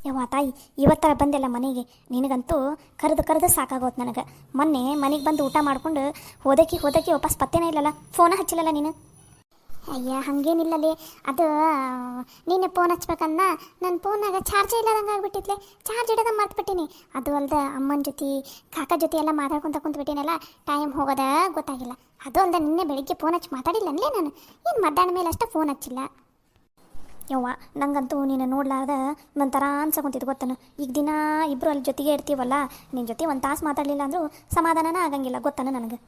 ಯವ್ವ ತಾಯಿ, ಇವತ್ತರ ಬಂದೆಲ್ಲ ಮನೆಗೆ. ನಿನಗಂತೂ ಕರೆದು ಸಾಕಾಗೋತು ನನಗೆ. ಮೊನ್ನೆ ಮನೆಗೆ ಬಂದು ಊಟ ಮಾಡ್ಕೊಂಡು ಹೋದಕ್ಕೆ ವಾಪಸ್ ಪತ್ತೇನೇ ಇಲ್ಲಲ್ಲ, ಫೋನ ಹಚ್ಚಿಲ್ಲಲ್ಲ ನೀನು. ಅಯ್ಯ ಹಾಗೇನಿಲ್ಲಲೇ, ಅದು ನೀನು ಫೋನ್ ಹಚ್ಬೇಕನ್ನ ನನ್ನ ಫೋನಾಗ ಚಾರ್ಜೇ ಇಲ್ಲದಂಗೆ ಆಗ್ಬಿಟ್ಟಿದ್ಲೆ. ಚಾರ್ಜ್ ಇಡೋದ ಮರ್ತ್ಬಿಟ್ಟಿನಿ. ಅದು ಅಲ್ದೆ ಅಮ್ಮನ ಜೊತೆ ಕಾಕ ಜೊತೆ ಎಲ್ಲ ಮಾತಾಡ್ಕೊತ ಕುಂತ್ಬಿಟ್ಟಿನಲ್ಲ, ಟೈಮ್ ಹೋಗೋದ ಗೊತ್ತಾಗಿಲ್ಲ. ಅದು ಅಲ್ದೆ ನಿನ್ನೆ ಬೆಳಿಗ್ಗೆ ಫೋನ್ ಹಚ್ಚಿ ಮಾತಾಡಿಲ್ಲನ್ಲೇ ನಾನು. ಏನು ಮಧ್ಯಾಹ್ನ ಮೇಲೆ ಅಷ್ಟೇ ಫೋನ್ ಹಚ್ಚಿಲ್ಲ. ಯವ್ವ ನಂಗಂತೂ ನೀನು ನೋಡ್ಲಾರ್ದ ಒಂಥರ ಅನ್ಸಕೊಂತಿದ್ದು ಗೊತ್ತನು. ಈಗ ದಿನ ಇಬ್ಬರು ಅಲ್ಲಿ ಜೊತೆಗೆ ಇರ್ತೀವಲ್ಲ, ನಿನ್ನ ಜೊತೆ ಒಂದು ತಾಸು ಮಾತಾಡಲಿಲ್ಲ ಅಂದರೂ ಸಮಾಧಾನನ ಆಗಂಗಿಲ್ಲ ಗೊತ್ತನು ನನಗೆ.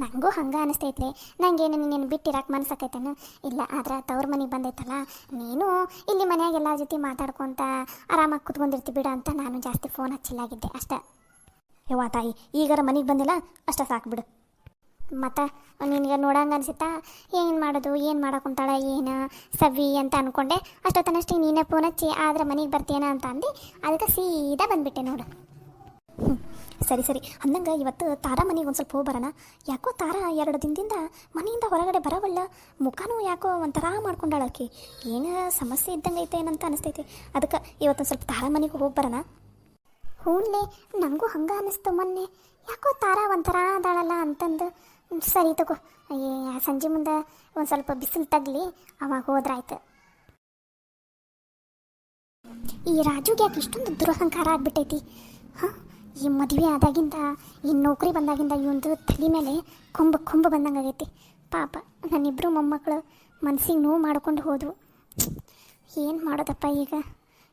ನನಗೂ ಹಂಗೆ ಅನಿಸ್ತೈತ್ಲೆ. ನನಗೇನು ನೀನು ಬಿಟ್ಟಿರಕ್ಕೆ ಮನ್ಸಾಕೈತೇನು ಇಲ್ಲ. ಆದ್ರೆ ತವ್ರ ಮನೆಗೆ ಬಂದೈತಲ್ಲ, ನೀನು ಇಲ್ಲಿ ಮನ್ಯಾಗ ಎಲ್ಲರ ಜೊತೆ ಮಾತಾಡ್ಕೊತ ಆರಾಮಾಗಿ ಕುತ್ಕೊಂಡಿರ್ತಿ ಬಿಡ ಅಂತ ನಾನು ಜಾಸ್ತಿ ಫೋನ್ ಹಚ್ಚಿಲ್ಲಾಗಿದ್ದೆ ಅಷ್ಟೇ. ಯವ್ವ ತಾಯಿ, ಈಗಾರ ಮನೆಗೆ ಬಂದಿಲ್ಲ ಅಷ್ಟೇ ಸಾಕು ಬಿಡು. ಮತ್ತು ನಿನಗೆ ನೋಡಂಗೆ ಅನಿಸುತ್ತಾ ಏನು ಮಾಡೋದು, ಏನು ಮಾಡಕೊಂತಾಳೆ ಏನು ಸವಿ ಅಂತ ಅಂದ್ಕೊಂಡೆ. ಅಷ್ಟೊತ್ತನಷ್ಟೇ ನೀನೇ ಫೋನ್ ಹಚ್ಚಿ ಆದ್ರೆ ಮನೆಗೆ ಬರ್ತೀಯನ ಅಂತ ಅಂದು ಅದಕ್ಕೆ ಸೀದಾ ಬಂದುಬಿಟ್ಟೆ ನೋಡು. ಸರಿ ಅಂದಂಗೆ ಇವತ್ತು ತಾರಾ ಮನೆಗೆ ಒಂದು ಸ್ವಲ್ಪ ಹೋಗಿ ಬರೋಣ. ಯಾಕೋ ತಾರಾ 2 ದಿನದಿಂದ ಮನೆಯಿಂದ ಹೊರಗಡೆ ಬರೋವಲ್ಲ, ಮುಖನೂ ಯಾಕೋ ಒಂಥರ ಮಾಡ್ಕೊಂಡಾಳಕ್ಕೆ. ಏನು ಸಮಸ್ಯೆ ಇದ್ದಂಗೆ ಐತೆ ಏನಂತ ಅನಿಸ್ತೈತಿ. ಅದಕ್ಕೆ ಇವತ್ತೊಂದು ಸ್ವಲ್ಪ ತಾರಾ ಮನೆಗೆ ಹೋಗಿ ಬರೋಣ. ಹ್ಞೂನ್ಲೇ, ನನಗೂ ಹಂಗೆ ಅನ್ನಿಸ್ತು ಮೊನ್ನೆ. ಯಾಕೋ ತಾರಾ ಒಂಥರ ಅದಾಳಲ್ಲ ಅಂತಂದು. ಸರಿ ತಗೋ, ಸಂಜೆ ಮುಂದೆ ಒಂದು ಸ್ವಲ್ಪ ಬಿಸಿಲು ತಗಲಿ, ಅವಾಗ ಹೋದ್ರಾಯ್ತು. ಈ ರಾಜುಗೆ ಯಾಕೆ ಇಷ್ಟೊಂದು ದುರಹಂಕಾರ ಆಗ್ಬಿಟ್ಟೈತಿ? ಹಾಂ, ಈ ಮದುವೆ ಆದಾಗಿಂದ ಈ ನೌಕರಿ ಬಂದಾಗಿಂದ ಈ ಒಂದು ತಲೆ ಮೇಲೆ ಕೊಂಬು ಬಂದಂಗೆ ಆಗೈತಿ. ಪಾಪ ನನ್ನಿಬ್ಬರು ಮೊಮ್ಮಕ್ಕಳು ಮನಸ್ಸಿಗೆ ನೋವು ಮಾಡ್ಕೊಂಡು ಹೋದವು. ಏನು ಮಾಡೋದಪ್ಪ ಈಗ?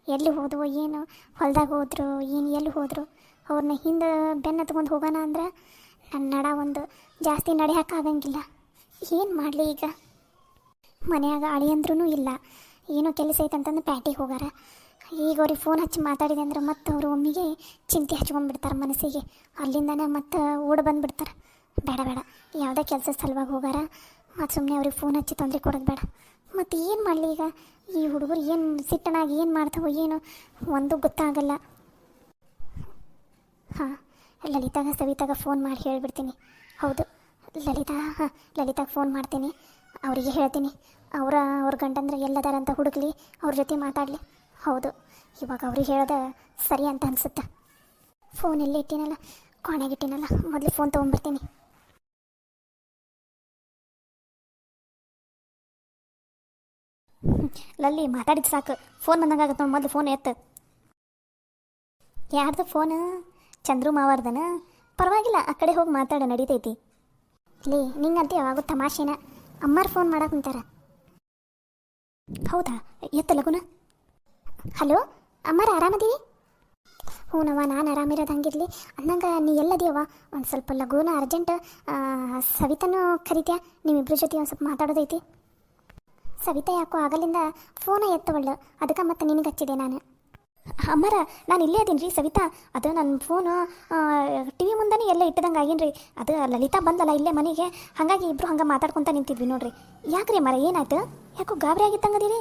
ಎಲ್ಲಿ ಹೋದವು ಏನು? ಹೊಲ್ದಾಗ ಹೋದ್ರು ಏನು? ಎಲ್ಲಿ ಹೋದರು? ಅವ್ರನ್ನ ಹಿಂದೆ ಬೆನ್ನು ಹತ್ಕೊಂಡು ಹೋಗೋಣ ಅಂದ್ರೆ ನನ್ನ ನಡ ಒಂದು ಜಾಸ್ತಿ ನಡೆಯೋಕ್ಕಾಗಂಗಿಲ್ಲ. ಏನು ಮಾಡಲಿ ಈಗ? ಮನೆಯಾಗ ಅಳಿಯಂದ್ರೂ ಇಲ್ಲ, ಏನೋ ಕೆಲಸ ಐತಂತಂದು ಪ್ಯಾಟಿಗೆ ಹೋಗಾರ. ಈಗ ಅವ್ರಿಗೆ ಫೋನ್ ಹಚ್ಚಿ ಮಾತಾಡಿದೆ ಅಂದ್ರೆ ಮತ್ತೆ ಅವರು ಒಮ್ಮಿಗೆ ಚಿಂತೆ ಹಚ್ಕೊಂಡ್ಬಿಡ್ತಾರೆ ಮನಸ್ಸಿಗೆ. ಅಲ್ಲಿಂದನೇ ಮತ್ತೆ ಓಡಿ ಬಂದುಬಿಡ್ತಾರೆ. ಬೇಡ, ಯಾವುದೇ ಕೆಲಸ ಸಲುವಾಗಿ ಹೋಗಾರ, ಮತ್ತು ಸುಮ್ಮನೆ ಅವ್ರಿಗೆ ಫೋನ್ ಹಚ್ಚಿ ತೊಂದರೆ ಕೊಡೋದು ಬೇಡ. ಮತ್ತು ಏನು ಮಾಡಲಿ ಈಗ? ಈ ಹುಡುಗರು ಏನು ಸಿಟ್ಟನಾಗಿ ಏನು ಮಾಡ್ತಾವೋ ಏನೋ ಒಂದು ಗೊತ್ತಾಗಲ್ಲ. ಹಾಂ, ಸವಿತಾಗ ಫೋನ್ ಮಾಡಿ ಹೇಳಿಬಿಡ್ತೀನಿ. ಹೌದು, ಲಲಿತಾಗೆ ಫೋನ್ ಮಾಡ್ತೀನಿ. ಅವರಿಗೆ ಹೇಳ್ತೀನಿ ಅವ್ರ ಗಂಡಂದ್ರೆ ಎಲ್ಲದಾರಂತ ಹುಡುಗಲಿ, ಅವ್ರ ಜೊತೆ ಮಾತಾಡಲಿ. ಹೌದು, ಇವಾಗ ಅವ್ರಿಗೆ ಹೇಳೋದ ಸರಿ ಅಂತ ಅನಿಸುತ್ತೆ. ಫೋನ್ ಎಲ್ಲಿ ಇಟ್ಟಿನಲ್ಲ, ಕೋಣೆಗಿಟ್ಟಿನಲ್ಲ, ಮೊದಲು ಫೋನ್ ತೊಗೊಂಡ್ಬರ್ತೀನಿ. ಲಲ್ಲಿ ಮಾತಾಡಿದ್ದು ಸಾಕು, ಫೋನ್ ಬಂದಂಗಾಗತ್ತೆ ನೋಡಿ. ಮೊದಲು ಫೋನ್ ಎತ್ತು. ಯಾರ್ದು ಫೋನು? ಚಂದ್ರು ಮಾವಾರ್ದನ? ಪರವಾಗಿಲ್ಲ, ಆ ಕಡೆ ಹೋಗಿ ಮಾತಾಡ, ನಡೀತೈತಿ. ನಿಂಗಂತ ಯಾವಾಗೂ ತಮಾಷೆನ. ಅಮ್ಮಾರು ಫೋನ್ ಮಾಡಕ್ಕೆ ಕುಂತಾರ. ಹೌದಾ? ಎತ್ತ ಲಗುನ. ಹಲೋ ಅಮ್ಮಾರ, ಆರಾಮದೀವಿ? ಹ್ಞೂನವ್ವ, ನಾನು ಆರಾಮಿರೋದು ಹಂಗಿರ್ಲಿ. ಅನ್ನಂಗೆ ನೀ ಎಲ್ಲದೀಯವ್ವ? ಒಂದು ಸ್ವಲ್ಪ ಲಘುನ ಅರ್ಜೆಂಟ್ ಸವಿತಾನೂ ಕರಿತ್ಯಾ? ನಿಮ್ಮಿಬ್ಬರ ಜೊತೆ ಒಂದು ಸ್ವಲ್ಪ ಮಾತಾಡೋದೈತಿ. ಸವಿತಾ ಯಾಕೋ ಆಗಲಿಂದ ಫೋನ ಎತ್ತವಳ್ಳು, ಅದಕ್ಕೆ ಮತ್ತೆ ನಿನಗೆ ಹಚ್ಚಿದೆ ನಾನು. ಅಮ್ಮರ, ನಾನು ಇಲ್ಲೇ ಅದೀನಿ ರೀ ಸವಿತಾ. ಅದು ನನ್ನ ಫೋನು ಟಿ ವಿ ಮುಂದೆ ಎಲ್ಲ ಇಟ್ಟದಂಗೆ ಆಗೀನಿ ರೀ. ಅದು ಲಲಿತಾ ಬಂದಲ್ಲ ಇಲ್ಲೇ ಮನೆಗೆ, ಹಾಗಾಗಿ ಇಬ್ಬರು ಹಂಗೆ ಮಾತಾಡ್ಕೊತ ನಿಂತಿದ್ವಿ ನೋಡ್ರಿ. ಯಾಕ್ರಿ ಮರ, ಏನಾಯ್ತು? ಯಾಕೋ ಗಾಬರಿ ಆಗಿತ್ತಂಗದೀರಿ?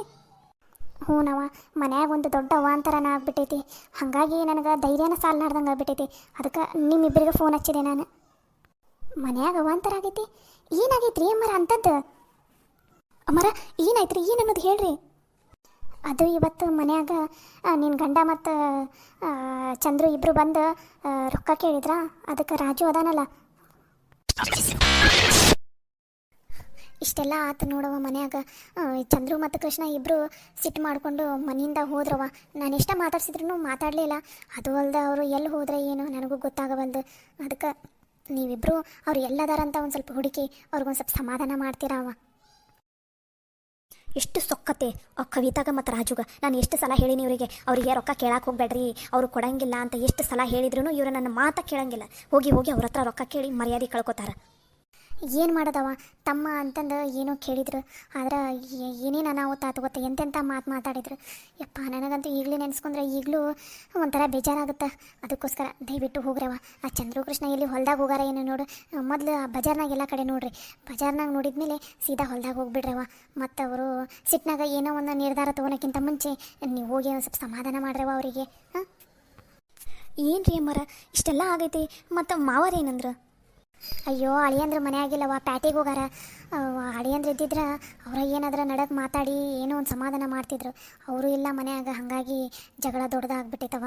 ಹ್ಞೂನವ್ವ, ಮನ್ಯಾಗ ಒಂದು ದೊಡ್ಡ ಅವಾಂತರನ ಆಗ್ಬಿಟ್ಟೈತಿ. ಹಾಗಾಗಿ ನನಗೆ ಧೈರ್ಯನ ಸಾಲ ನಾಡ್ದಂಗೆ ಆಗ್ಬಿಟ್ಟೈತಿ. ಅದಕ್ಕೆ ನಿಮ್ಮಿಬ್ಬರಿಗೆ ಫೋನ್ ಹಚ್ಚಿದೆ ನಾನು. ಮನ್ಯಾಗ ಅವಾಂತರ ಆಗೈತಿ? ಏನಾಗೈತಿ ರೀ ಅಮ್ಮರ ಅಂಥದ್ದು? ಅಮ್ಮರ ಏನಾಯ್ತು ರೀ, ಏನು ಅನ್ನೋದು ಹೇಳ್ರಿ. ಅದು ಇವತ್ತು ಮನ್ಯಾಗ ನಿನ್ನ ಗಂಡ ಮತ್ತು ಚಂದ್ರು ಇಬ್ಬರು ಬಂದು ರೊಕ್ಕ ಕೇಳಿದ್ರ. ಅದಕ್ಕೆ ರಾಜು ಅದಾನಲ್ಲ, ಇಷ್ಟೆಲ್ಲ ಆತು ನೋಡವ. ಮನ್ಯಾಗ ಚಂದ್ರು ಮತ್ತು ಕೃಷ್ಣ ಇಬ್ಬರು ಸಿಟ್ಟು ಮಾಡಿಕೊಂಡು ಮನೆಯಿಂದ ಹೋದ್ರವ. ನಾನು ಎಷ್ಟ ಮಾತಾಡ್ಸಿದ್ರು ಮಾತಾಡಲಿಲ್ಲ. ಅದು ಅಲ್ದೆ ಅವರು ಎಲ್ಲಿ ಹೋದ್ರೆ ಏನು ನನಗೂ ಗೊತ್ತಾಗವಲ್ದು. ಅದಕ್ಕೆ ನೀವಿಬ್ಬರು ಅವ್ರು ಎಲ್ಲದಾರಂತ ಒಂದು ಸ್ವಲ್ಪ ಹುಡುಕಿ ಅವ್ರಿಗೊಂದು ಸ್ವಲ್ಪ ಸಮಾಧಾನ ಮಾಡ್ತೀರವ. ಎಷ್ಟು ಸೊಕ್ಕತೆ ಆ ಕವಿತಾಗ ಮತ್ತು ರಾಜುಗ. ನಾನು ಎಷ್ಟು ಸಲ ಹೇಳೀನಿ ಇವರಿಗೆ, ಅವರಿಗೆ ರೊಕ್ಕ ಕೇಳಕ್ಕೆ ಹೋಗ್ಬೇಡ್ರಿ, ಅವರು ಕೊಡಂಗಿಲ್ಲ ಅಂತ ಎಷ್ಟು ಸಲ ಹೇಳಿದ್ರು ಇವರು ನನ್ನ ಮಾತ ಕೇಳಂಗಿಲ್ಲ. ಹೋಗಿ ಅವ್ರ ಹತ್ರ ರೊಕ್ಕ ಕೇಳಿ ಮರ್ಯಾದೆ ಕಳ್ಕೊತಾರೆ. ಏನು ಮಾಡೋದವ? ತಮ್ಮ ಅಂತಂದು ಏನೋ ಕೇಳಿದ್ರು, ಆದ್ರೆ ಏನೇನು ಅನಾಹುತ ಆತು ಗೊತ್ತ, ಎಂತೆಂಥ ಮಾತಾಡಿದ್ರು. ಯಪ್ಪ, ನನಗಂತೂ ಈಗಲೂ ನೆನೆಸ್ಕೊಂಡ್ರೆ ಈಗಲೂ ಒಂಥರ ಬೇಜಾರಾಗುತ್ತೆ. ಅದಕ್ಕೋಸ್ಕರ ದಯವಿಟ್ಟು ಹೋಗ್ರವ. ಆ ಚಂದ್ರು ಕೃಷ್ಣ ಎಲ್ಲಿ ಹೊಲ್ದಾಗ ಹೋಗಾರ ಏನು ನೋಡು. ಮೊದಲು ಆ ಬಜಾರ್ನಾಗ ಎಲ್ಲ ಕಡೆ ನೋಡ್ರಿ. ಬಜಾರ್ನಾಗ ನೋಡಿದ್ಮೇಲೆ ಸೀದಾ ಹೊಲ್ದಾಗ ಹೋಗ್ಬಿಡ್ರವ. ಮತ್ತು ಅವರು ಸಿಟ್ನಾಗ ಏನೋ ಒಂದು ನಿರ್ಧಾರ ತೊಗೊಳಕ್ಕಿಂತ ಮುಂಚೆ ನೀವು ಹೋಗಿ ಒಂದು ಸ್ವಲ್ಪ ಸಮಾಧಾನ ಮಾಡ್ರವ ಅವರಿಗೆ. ಹಾಂ, ಏನು ರೀ ಅಮ್ಮರ, ಇಷ್ಟೆಲ್ಲ ಆಗೈತಿ? ಮತ್ತು ಮಾವರೇನಂದ್ರೆ? ಅಯ್ಯೋ ಅಳಿಯಂದ್ರೆ ಮನೆ ಆಗಿಲ್ಲವ ಪ್ಯಾಟಿಗೆ ಹೋಗಾರ. ಅಳಿಯಂದ್ರೆ ಇದ್ದಿದ್ರೆ ಅವ್ರ ಏನಾದ್ರೆ ನಡಕ್ಕೆ ಮಾತಾಡಿ ಏನೋ ಒಂದು ಸಮಾಧಾನ ಮಾಡ್ತಿದ್ರು. ಅವರು ಇಲ್ಲ ಮನೆಯಾಗ, ಹಾಗಾಗಿ ಜಗಳ ದೊಡ್ಡದಾಗ್ಬಿಟ್ಟೈತವ.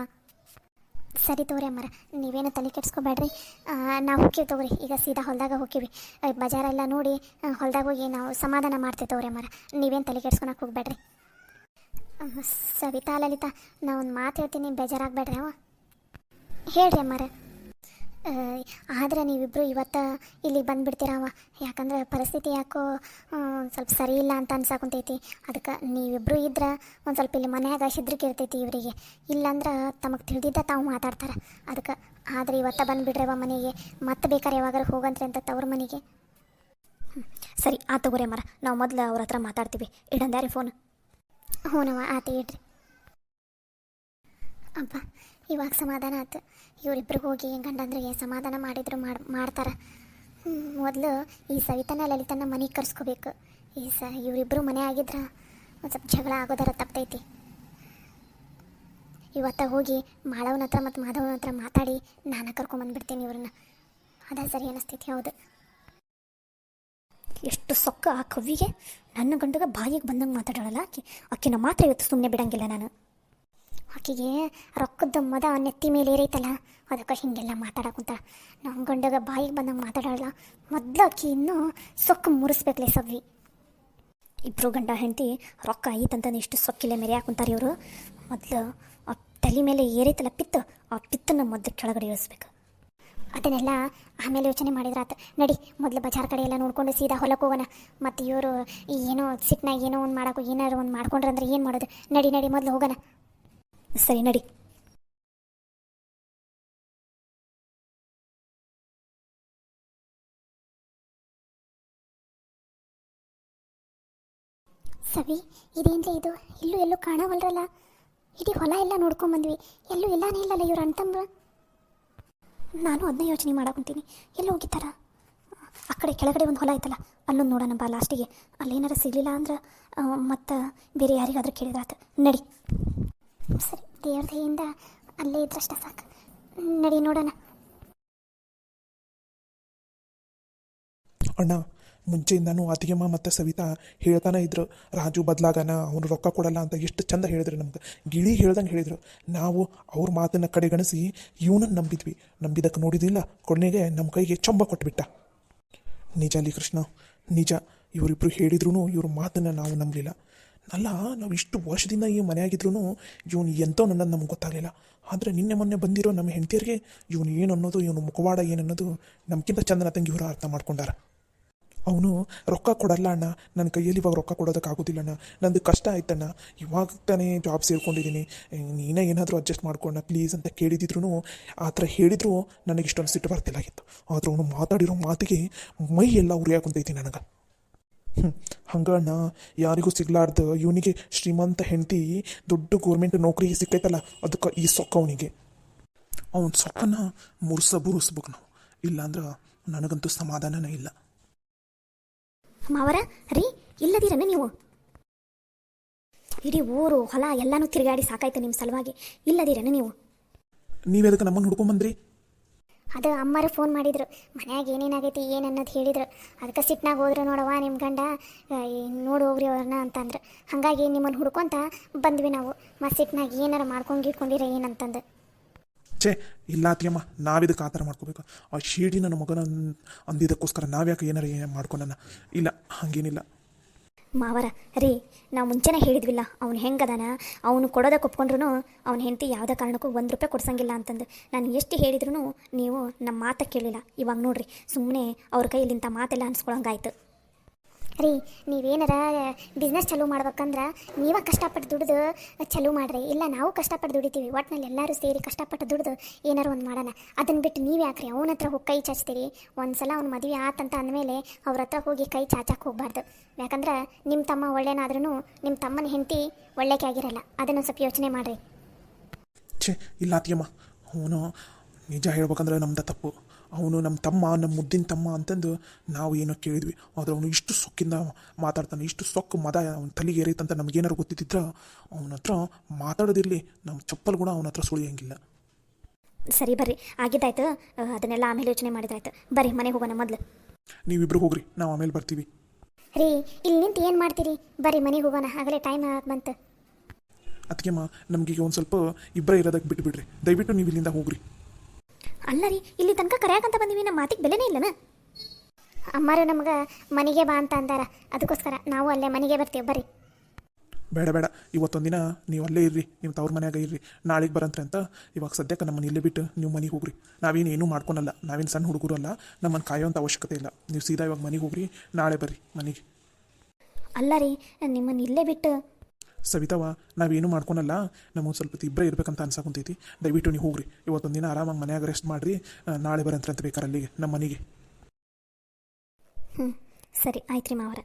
ಸರಿ ತಗೋರಿ ಅಮ್ಮರ, ನೀವೇನು ತಲೆ ಕೆಡ್ಸ್ಕೊಬೇಡ್ರಿ. ನಾವು ಹೋಗ್ತೀವಿ ತಗೋರಿ, ಈಗ ಸೀದಾ ಹೊಲ್ದಾಗ ಹೋಗ್ತೀವಿ. ಬಜಾರೆಲ್ಲ ನೋಡಿ ಹೊಲ್ದಾಗ ಹೋಗಿ ನಾವು ಸಮಾಧಾನ ಮಾಡ್ತೀವಿ ತಗೋರಿ ಅಮ್ಮರ, ನೀವೇನು ತಲೆ ಕೆಡ್ಸ್ಕೊಳಕ್ಕೆ ಹೋಗ್ಬೇಡ್ರಿ. ಸವಿತಾ ಲಲಿತಾ, ನಾ ಒಂದು ಮಾತು ಹೇಳ್ತೀನಿ, ಬೇಜಾರಾಗಬೇಡ್ರಿ. ಹೇಳ್ರಿ ಅಮ್ಮರ. ಆದ್ರೆ ನೀವಿಬ್ಬರು ಇವತ್ತು ಇಲ್ಲಿಗೆ ಬಂದುಬಿಡ್ತೀರವ, ಯಾಕಂದ್ರೆ ಪರಿಸ್ಥಿತಿ ಯಾಕೋ ಸ್ವಲ್ಪ ಸರಿ ಇಲ್ಲ ಅಂತ ಅನ್ಸಾಕುಂತೈತಿ. ಅದಕ್ಕೆ ನೀವಿಬ್ಬರು ಇದ್ರೆ ಒಂದು ಸ್ವಲ್ಪ ಇಲ್ಲಿ ಮನ್ಯಾಗ ಶಿದ್ರಿಕೆ ಇರ್ತೈತಿ ಇವರಿಗೆ, ಇಲ್ಲಾಂದ್ರೆ ತಮಗೆ ತಿಳಿದಿದ್ದ ತಾವು ಮಾತಾಡ್ತಾರೆ. ಅದಕ್ಕೆ ಆದರೆ ಇವತ್ತು ಬಂದುಬಿಡ್ರವ ಮನೆಗೆ, ಮತ್ತೆ ಬೇಕಾದ್ರೆ ಯಾವಾಗಾರು ಹೋಗಂತ್ರಿ ಅಂತ ತವ್ರ ಮನೆಗೆ. ಸರಿ ಆ ತಗೋರಿ ಮರ, ನಾವು ಮೊದಲು ಅವ್ರ ಹತ್ರ ಮಾತಾಡ್ತೀವಿ. ಇಡಂದ್ಯಾರಿ ಫೋನ್? ಹ್ಞೂನವ ಆತು ಇಡ್ರಿ. ಅಪ್ಪ ಇವಾಗ ಸಮಾಧಾನ ಆಯ್ತು. ಇವರಿಬ್ರಿಗೆ ಹೋಗಿ ಗಂಡಂದ್ರಿಗೆ ಸಮಾಧಾನ ಮಾಡಿದ್ರು ಮಾಡ್ತಾರೆ. ಮೊದಲು ಈ ಸವಿತನ ಲಲಿತನ ಮನೆಗೆ ಕರ್ಸ್ಕೋಬೇಕು. ಇವರಿಬ್ಬರು ಮನೆ ಆಗಿದ್ರೆ ಒಂದು ಸ್ವಲ್ಪ ಜಗಳ ಆಗೋದರ ತಪ್ಪತೈತಿ. ಇವತ್ತ ಹೋಗಿ ಮಾಳವನ ಹತ್ರ ಮತ್ತು ಮಾಧವನ ಹತ್ರ ಮಾತಾಡಿ ನಾನು ಕರ್ಕೊಂಬಂದ್ಬಿಡ್ತೀನಿ ಇವ್ರನ್ನ. ಅದ ಸರಿ ಅನ್ನಿಸ್ತೈತಿ. ಹೌದು, ಎಷ್ಟು ಸೊಕ್ಕ ಆ ಕವಿಗೆ. ನನ್ನ ಗಂಡಗ ಬಾಯಿಗೆ ಬಂದಂಗೆ ಮಾತಾಡೋಲ್ಲ ಆಕಿನ ಮಾತ್ರ ಇವತ್ತು ಸುಮ್ಮನೆ ಬಿಡಂಗಿಲ್ಲ ನಾನು. ಆಕೆಗೆ ರೊಕ್ಕದ ಮದ ನೆತ್ತಿ ಮೇಲೆ ಏರೈತಲ್ಲ, ಅದಕ್ಕೆ ಹೀಗೆಲ್ಲ ಮಾತಾಡಕ್ಕಂತ. ನಮ್ಮ ಗಂಡಗ ಬಾಯಿಗೆ ಬಂದಂಗೆ ಮಾತಾಡೋಲ್ಲ. ಮೊದಲು ಆಕೆ ಇನ್ನೂ ಸೊಕ್ಕ ಮುರಿಸ್ಬೇಕಲೇ ಸವ್ವಿ. ಇಬ್ಬರು ಗಂಡ ಹೆಂಡತಿ ರೊಕ್ಕ ಐತಂತಂದು ಇಷ್ಟು ಸೊಕ್ಕಿಲ್ಲ ಮೇರೆ ಹಾಕುಂತಾರೆ ಇವರು. ಮೊದಲು ಆ ತಲೆ ಮೇಲೆ ಏರೈತಲ್ಲ ಪಿತ್ತು, ಆ ಪಿತ್ತನ್ನು ಮೊದಲು ಕೆಳಗಡೆ ಇಳಿಸ್ಬೇಕು. ಅದನ್ನೆಲ್ಲ ಆಮೇಲೆ ಯೋಚನೆ ಮಾಡಿದ್ರಾತು. ನಡಿ, ಮೊದಲು ಬಜಾರ್ ಕಡೆ ಎಲ್ಲ ನೋಡ್ಕೊಂಡು ಸೀದಾ ಹೊಲಕ್ಕೆ ಹೋಗೋಣ. ಮತ್ತು ಇವರು ಏನೋ ಸಿಟ್ನಾಗ ಏನೋ ಒಂದು ಮಾಡೋಕೆ ಏನಾದ್ರು ಒಂದು ಮಾಡ್ಕೊಂಡ್ರೆ ಅಂದ್ರೆ ಏನು ಮಾಡೋದು? ನಡಿ ನಡಿ, ಮೊದಲು ಹೋಗೋಣ. ಸರಿ ನಡಿ. ಸವಿ, ಇದೇನ್ರಿ ಇದು? ಇಲ್ಲೂ ಎಲ್ಲೂ ಕಾಣವಲ್ರಲ್ಲ. ಇಡೀ ಹೊಲ ಎಲ್ಲ ನೋಡ್ಕೊಂಬಂದ್ವಿ, ಎಲ್ಲೂ ಇಲ್ಲಾನೇ ಇಲ್ಲಲ್ಲ ಇವ್ರ ಅಣ್ತಂಬ್ರು. ನಾನು ಅದನ್ನೇ ಯೋಚನೆ ಮಾಡಕೊಂತೀನಿ, ಎಲ್ಲಿ ಹೋಗಿತ್ತಾರ? ಆ ಕಡೆ ಕೆಳಗಡೆ ಒಂದು ಹೊಲ ಐತಲ್ಲ, ಅಲ್ಲೊಂದು ನೋಡೋಣ ಬಾ ಲಾಸ್ಟಿಗೆ. ಅಲ್ಲೇನಾರ ಸಿಗಲಿಲ್ಲ ಅಂದ್ರೆ ಮತ್ತು ಬೇರೆ ಯಾರಿಗಾದ್ರೂ ಕೇಳಿದ್ರಾತು. ನಡಿ. ಸರಿ, ದೇವ್ರ ದಯೆಯಿಂದ ಅಲ್ಲೇ ಇದ್ರಷ್ಟ ಸಾಕು. ನಡಿ ನೋಡೋಣ. ಅಣ್ಣ, ಮುಂಚೆಯಿಂದನೂ ಅತ್ತಿಗೆಮ್ಮ ಮತ್ತು ಸವಿತಾ ಹೇಳ್ತಾನೆ ಇದ್ರು, ರಾಜು ಬದಲಾಗನ, ಅವನು ರೊಕ್ಕ ಕೊಡಲ್ಲ ಅಂತ. ಎಷ್ಟು ಚಂದ ಹೇಳಿದ್ರು ನಮ್ಗೆ, ಗಿಳಿ ಹೇಳ್ದಂಗೆ ಹೇಳಿದರು. ನಾವು ಅವ್ರ ಮಾತನ್ನು ಕಡೆಗಣಿಸಿ ಇವನನ್ನು ನಂಬಿದ್ವಿ. ನಂಬಿದ್ದಕ್ಕೆ ನೋಡಿದಿಲ್ಲ, ಕೊನೆಗೆ ನಮ್ಮ ಕೈಗೆ ಚಂಬ ಕೊಟ್ಬಿಟ್ಟ. ನಿಜ ಅಲ್ಲಿ ಕೃಷ್ಣ, ನಿಜ. ಇವರಿಬ್ಬರು ಹೇಳಿದ್ರು ಇವ್ರ ಮಾತನ್ನು ನಾವು ನಂಬಲಿಲ್ಲ. ಅಲ್ಲ, ನಾವು ಇಷ್ಟು ವರ್ಷದಿಂದ ಈ ಮನೆಯಾಗಿದ್ರು ಇವನು ಎಂತೋ ನನ್ನದು ನಮ್ಗೆ ಗೊತ್ತಾಗಲಿಲ್ಲ. ಆದರೆ ನಿನ್ನೆ ಮೊನ್ನೆ ಬಂದಿರೋ ನಮ್ಮ ಹೆಂಡತಿಯರಿಗೆ ಇವನು ಏನು ಅನ್ನೋದು, ಇವನು ಮುಖವಾಡ ಏನು ಅನ್ನೋದು ನಮ್ಗಿಂತ ಚಂದನ ತಂಗಿ ಇವರು ಅರ್ಥ ಮಾಡ್ಕೊಂಡಾರ. ಅವನು ರೊಕ್ಕ ಕೊಡಲ್ಲ ಅಣ್ಣ, ನನ್ನ ಕೈಯಲ್ಲಿ ಇವಾಗ ರೊಕ್ಕ ಕೊಡೋದಕ್ಕಾಗೋದಿಲ್ಲ ಅಣ್ಣ, ನಂದು ಕಷ್ಟ ಆಯ್ತಣ್ಣ, ಇವಾಗ ತಾನೇ ಜಾಬ್ ಸೇರ್ಕೊಂಡಿದ್ದೀನಿ, ನೀನೇ ಏನಾದರೂ ಅಡ್ಜಸ್ಟ್ ಮಾಡ್ಕೊಂಡ ಪ್ಲೀಸ್ ಅಂತ ಕೇಳಿದ್ರು. ಆ ಥರ ಹೇಳಿದ್ರು ನನಗೆ ಇಷ್ಟೊಂದು ಸಿಟ್ಟು ಬರ್ತಿಲ್ಲಾಗಿತ್ತು. ಆದರೂ ಅವನು ಮಾತಾಡಿರೋ ಮಾತಿಗೆ ಮೈ ಎಲ್ಲ ಉರಿಯಾಕೊಂತೈತಿ ನನಗೆ. ಹಂಗಣ್ಣ, ಯಾರಿಗೂ ಸಿಗ್ಲಾರ್ದು ಇವನಿಗೆ ಶ್ರೀಮಂತ ಹೆಂಡತಿ ದೊಡ್ಡ ಗೋರ್ಮೆಂಟ್ ನೌಕರಿ ಸಿಕ್ಕೈತಲ್ಲ, ಅದಕ್ಕೆ ಈ ಸೊಕ್ಕ ಅವನಿಗೆ. ಅವನ ಸೊಕ್ಕನ್ನ ಮುರಿಸ್ಬೇಕು ನಾವು, ಇಲ್ಲಾಂದ್ರೆ ನನಗಂತೂ ಸಮಾಧಾನನೇ ಇಲ್ಲ. ಮಾವರ ರೀ, ಇಲ್ಲದಿರನ ನೀವು? ಇಡೀ ಊರು ಹೊಲ ಎಲ್ಲನೂ ತಿರುಗಾಡಿ ಸಾಕಾಯ್ತು ನಿಮ್ಮ ಸಲುವಾಗಿ. ಇಲ್ಲದಿರನ ನೀವು? ನೀವೆದಕ್ಕೆ ನಮ್ಮನ್ನು ಹುಡ್ಕೊಂಬಂದ್ರಿ? ಅದು ಅಮ್ಮರು ಫೋನ್ ಮಾಡಿದ್ರು, ಮನ್ಯಾಗ ಏನೇನಾಗೈತಿ ಏನು ಅನ್ನೋದು ಹೇಳಿದ್ರು. ಅದಕ್ಕೆ ಸಿಟ್ನಾಗ ಹೋದ್ರು ನೋಡವ್ವ ನಿಮ್ಮ ಗಂಡ, ನೋಡಿ ಹೋಗ್ರಿ ಅವ್ರನ್ನ ಅಂತಂದ್ರೆ. ಹಾಗಾಗಿ ನಿಮ್ಮನ್ನು ಹುಡ್ಕೊಂತ ಬಂದ್ವಿ ನಾವು. ಮತ್ತು ಸಿಟ್ನಾಗ ಏನಾರು ಮಾಡ್ಕೊಂಡಿರ ಏನಂತಂದು. ಛೇ ಇಲ್ಲ ಅತ್ತಿಯಮ್ಮ, ನಾವಿದಕ್ಕೆ ಆ ಥರ ಮಾಡ್ಕೋಬೇಕು. ಆ ಶೀಡಿ ನನ್ನ ಮಗನ ಅಂದಿದ್ದಕ್ಕೋಸ್ಕರ ನಾವ್ಯಾಕೆ ಏನಾರು ಮಾಡ್ಕೊಳಣ? ಇಲ್ಲ, ಹಾಗೇನಿಲ್ಲ. ಮಾವರ ರೀ, ನಾವು ಮುಂಚೆನೇ ಹೇಳಿದ್ವಿಲ್ಲ, ಅವ್ನು ಹೆಂಗದಾನ, ಅವನು ಕೊಡೋದಕ್ಕೆ ಒಪ್ಕೊಂಡ್ರು ಅವ್ನ ಹೆಂಡತಿ ಯಾವುದೇ ಕಾರಣಕ್ಕೂ ₹1 ಕೊಡ್ಸಂಗಿಲ್ಲ ಅಂತಂದು. ನಾನು ಎಷ್ಟು ಹೇಳಿದ್ರು ನೀವು ನಮ್ಮ ಮಾತು ಕೇಳಿಲ್ಲ. ಇವಾಗ ನೋಡ್ರಿ, ಸುಮ್ಮನೆ ಅವ್ರ ಕೈಯಲ್ಲಿಂಥ ಮಾತೆಲ್ಲ ಅನ್ಸ್ಕೊಳಂಗಾಯ್ತು. ರೀ, ನೀವೇನಾರ ಬಿಸ್ನೆಸ್ ಚಾಲೂ ಮಾಡ್ಬೇಕಂದ್ರೆ ನೀವೇ ಕಷ್ಟಪಟ್ಟು ದುಡ್ದು ಚಾಲೂ ಮಾಡಿರಿ. ಇಲ್ಲ, ನಾವು ಕಷ್ಟಪಟ್ಟು ದುಡಿತೀವಿ. ಒಟ್ಟಿನಲ್ಲಿ ಎಲ್ಲರೂ ಸೇರಿ ಕಷ್ಟಪಟ್ಟು ದುಡ್ದು ಏನಾರು ಒಂದು ಮಾಡೋಣ. ಅದನ್ನು ಬಿಟ್ಟು ನೀವು ಯಾಕ್ರಿ ಅವನ ಹತ್ರ ಹೋಗಿ ಕೈ ಚಾಚ್ತೀರಿ? ಒಂದು ಸಲ ಅವ್ನ ಮದುವೆ ಆತಂತ ಅಂದಮೇಲೆ ಅವ್ರ ಹತ್ರ ಹೋಗಿ ಕೈ ಚಾಚಕ್ಕೆ ಹೋಗ್ಬಾರ್ದು. ಯಾಕಂದ್ರೆ ನಿಮ್ಮ ತಮ್ಮ ಒಳ್ಳೆನಾದ್ರೂ ನಿಮ್ಮ ತಮ್ಮನ ಹೆಂಡತಿ ಒಳ್ಳೆಕೆ ಆಗಿರಲ್ಲ. ಅದನ್ನು ಸ್ವಲ್ಪ ಯೋಚನೆ ಮಾಡಿರಿ. ಛೇ ಇಲ್ಲ ಅತ್ತಿಯಮ್ಮ, ಅವನು ನಿಜ ಹೇಳ್ಬೇಕಂದ್ರೆ ನಮ್ದು ತಪ್ಪು. ಅವನು ನಮ್ಮ ತಮ್ಮ, ನಮ್ಮ ಮುದ್ದಿನ ತಮ್ಮ ಅಂತಂದು ನಾವು ಏನೋ ಕೇಳಿದ್ವಿ. ಆದರೆ ಅವನು ಇಷ್ಟು ಸೊಕ್ಕಿಂದ ಮಾತಾಡ್ತಾನೆ, ಇಷ್ಟು ಸೊಕ್ಕು ಮದ ಅವನ ತಲೆಗೆ ಏರೈತಂತ ನಮಗೇನಾರು ಗೊತ್ತಿದ್ದಿದ್ರೆ ಅವನ ಹತ್ರ ಮಾತಾಡೋದಿರಲಿ, ನಮ್ಮ ಚಪ್ಪಲ್ ಕೂಡ ಅವನ ಹತ್ರ ಸುಳಿಯಂಗಿಲ್ಲ. ಸರಿ ಬರ್ರಿ ಆಗಿದ್ದಾಯ್ತು, ಅದನ್ನೆಲ್ಲ ಆಮೇಲೆ ಯೋಚನೆ ಮಾಡಿದಾಯ್ತು. ಬರ್ರಿ ಮನೆಗೆ ಹೋಗೋಣ ಮೊದಲು. ನೀವಿಬ್ರು ಹೋಗ್ರಿ, ನಾವು ಆಮೇಲೆ ಬರ್ತೀವಿ. ರೀ ಇಲ್ಲಿ ನಿಂತು ಏನು ಮಾಡ್ತೀರಿ? ಬರ್ರಿ ಮನೆಗೆ ಹೋಗೋಣ, ಆಗಲೇ ಟೈಮ್ ಬಂತು. ಅದಕ್ಕೆಮ್ಮ ನಮಗೀಗ ಒಂದು ಸ್ವಲ್ಪ ಇಬ್ಬರೇ ಇರೋದಕ್ಕೆ ಬಿಟ್ಬಿಡ್ರಿ, ದಯವಿಟ್ಟು ನೀವು ಇಲ್ಲಿಂದ ಹೋಗ್ರಿ. ಅಲ್ಲ ರೀ, ಇಲ್ಲಿ ತನಕ ಕರೆಯಾಕಂತ ಬಂದೀವಿ, ನಮ್ಮ ಮಾತಿಗೆ ಬೆಲೆನೇ ಇಲ್ಲನ? ಅಮ್ಮಾರು ನಮ್ಗೆ ಮನೆಗೆ ಬಾ ಅಂತ ಅಂದಾರ, ಅದಕ್ಕೋಸ್ಕರ ನಾವು ಅಲ್ಲೇ ಮನೆಗೆ ಬರ್ತೀವಿ. ಬರ್ರಿ. ಬೇಡ ಬೇಡ, ಇವತ್ತೊಂದಿನ ನೀವು ಅಲ್ಲೇ ಇರ್ರಿ, ನೀವು ತವ್ರ ಮನ್ಯಾಗ ಇರ್ರಿ. ನಾಳೆಗೆ ಬರಂತ್ರೆ ಅಂತ ಇವಾಗ ಸದ್ಯಕ್ಕೆ ನಮ್ಮನ್ನು ಇಲ್ಲೇ ಬಿಟ್ಟು ನೀವು ಮನೆಗೆ ಹೋಗ್ರಿ. ನಾವೇನು ಏನೂ ಮಾಡ್ಕೊಳಲ್ಲ, ನಾವೇನು ಸಣ್ಣ ಹುಡುಗರು ಅಲ್ಲ, ನಮ್ಮನ್ನು ಕಾಯೋಂಥ ಅವಶ್ಯಕತೆ ಇಲ್ಲ. ನೀವು ಸೀದಾ ಇವಾಗ ಮನೆಗೆ ಹೋಗ್ರಿ, ನಾಳೆ ಬರ್ರಿ ಮನೆಗೆ. ಅಲ್ಲ ರೀ, ನಿಮ್ಮನ್ನು ಇಲ್ಲೇ ಬಿಟ್ಟು ಸವಿತಾವ, ನಾವೇನು ಮಾಡ್ಕೊಳಲ್ಲ, ನಮಗೆ ಸ್ವಲ್ಪ ಇಬ್ಬರೇ ಇರ್ಬೇಕಂತ ಅನ್ಸಕೊಂತೈತಿ. ದಯವಿಟ್ಟು ನೀವು ಹೋಗ್ರಿ, ಇವತ್ತೊಂದಿನ ಆರಾಮಾಗಿ ಮನ್ಯಾಗ ರೆಸ್ಟ್ ಮಾಡಿರಿ. ನಾಳೆ ಬರಂತ್ರೆ ಅಂತ ಬೇಕಾರೆ ಅಲ್ಲಿಗೆ ನಮ್ಮ ಮನೆಗೆ. ಹ್ಞೂ ಸರಿ ಆಯ್ತು ರೀ ಮಾವರ.